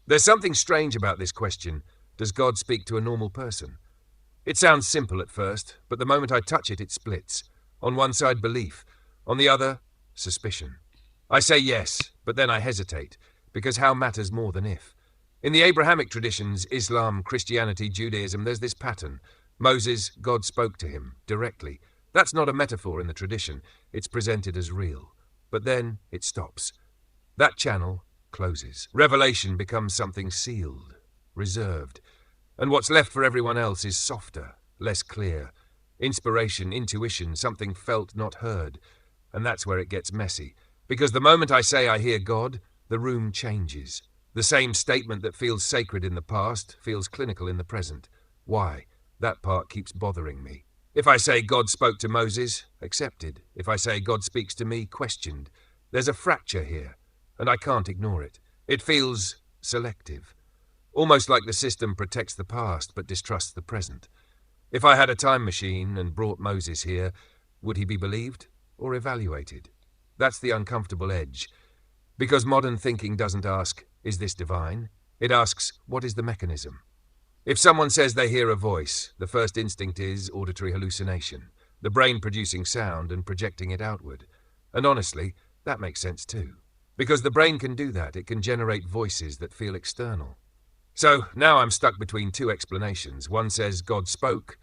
There's something strange about this question. Does God speak to a normal person? It sounds simple at first, but the moment I touch it, it splits. On one side, belief. On the other, suspicion. I say yes, but then I hesitate, because how matters more than if. In the Abrahamic traditions, Islam, Christianity, Judaism, there's this pattern. Moses, God spoke to him, directly. That's not a metaphor in the tradition. It's presented as real. But then it stops. That channel closes. Revelation becomes something sealed, reserved. And what's left for everyone else is softer, less clear. Inspiration, intuition, something felt, not heard. And that's where it gets messy. Because the moment I say I hear God, the room changes. The same statement that feels sacred in the past feels clinical in the present. Why? That part keeps bothering me. If I say God spoke to Moses, accepted. If I say God speaks to me, questioned. There's a fracture here, and I can't ignore it. It feels selective. Almost like the system protects the past but distrusts the present. If I had a time machine and brought Moses here, would he be believed or evaluated? That's the uncomfortable edge. Because modern thinking doesn't ask, is this divine? It asks, what is the mechanism? If someone says they hear a voice, the first instinct is auditory hallucination, the brain producing sound and projecting it outward. And honestly, that makes sense too. Because the brain can do that, it can generate voices that feel external. So now I'm stuck between two explanations. One says God spoke,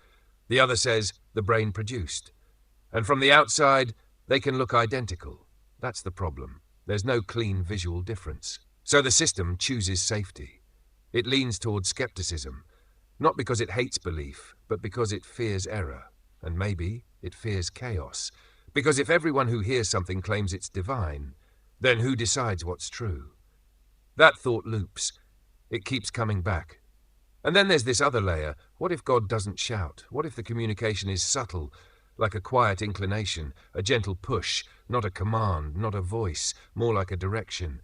the other says the brain produced. And from the outside, they can look identical. That's the problem. There's no clean visual difference. So the system chooses safety. It leans towards skepticism, not because it hates belief, but because it fears error. And maybe it fears chaos. Because if everyone who hears something claims it's divine, then who decides what's true? That thought loops. It keeps coming back. And then there's this other layer. What if God doesn't shout? What if the communication is subtle, like a quiet inclination, a gentle push, not a command, not a voice, more like a direction?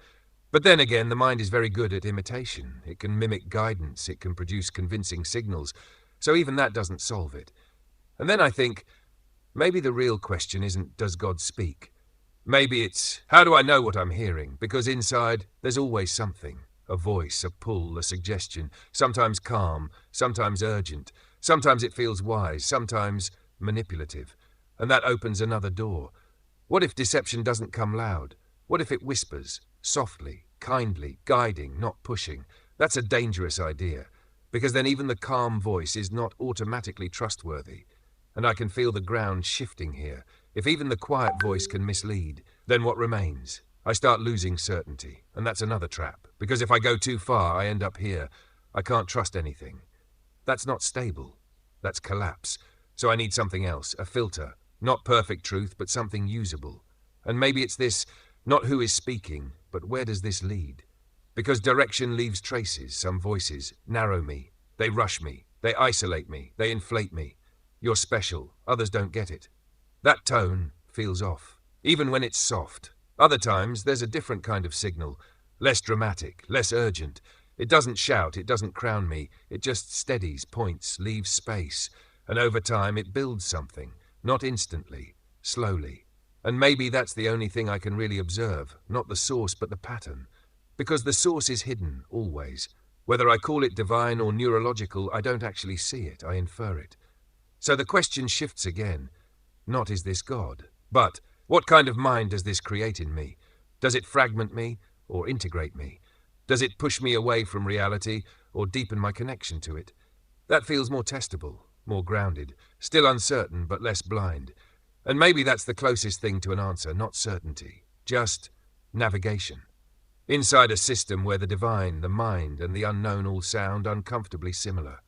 But then again, the mind is very good at imitation. It can mimic guidance. It can produce convincing signals. So even that doesn't solve it. And then I think, maybe the real question isn't, does God speak? Maybe it's, how do I know what I'm hearing? Because inside, there's always something. A voice, a pull, a suggestion, sometimes calm, sometimes urgent, sometimes it feels wise, sometimes manipulative. And that opens another door. What if deception doesn't come loud? What if it whispers, softly, kindly, guiding, not pushing? That's a dangerous idea, because then even the calm voice is not automatically trustworthy. And I can feel the ground shifting here. If even the quiet voice can mislead, then what remains? I start losing certainty, and that's another trap, because if I go too far, I end up here. I can't trust anything. That's not stable. That's collapse. So I need something else, a filter. Not perfect truth, but something usable. And maybe it's this, not who is speaking, but where does this lead? Because direction leaves traces, some voices narrow me, they rush me, they isolate me, they inflate me. You're special, others don't get it. That tone feels off, even when it's soft. Other times, there's a different kind of signal, less dramatic, less urgent. It doesn't shout, it doesn't crown me, it just steadies, points, leaves space. And over time, it builds something, not instantly, slowly. And maybe that's the only thing I can really observe, not the source, but the pattern. Because the source is hidden, always. Whether I call it divine or neurological, I don't actually see it, I infer it. So the question shifts again. Not is this God, but what kind of mind does this create in me? Does it fragment me or integrate me? Does it push me away from reality or deepen my connection to it? That feels more testable, more grounded, still uncertain but less blind. And maybe that's the closest thing to an answer, not certainty, just navigation. Inside a system where the divine, the mind, and the unknown all sound uncomfortably similar.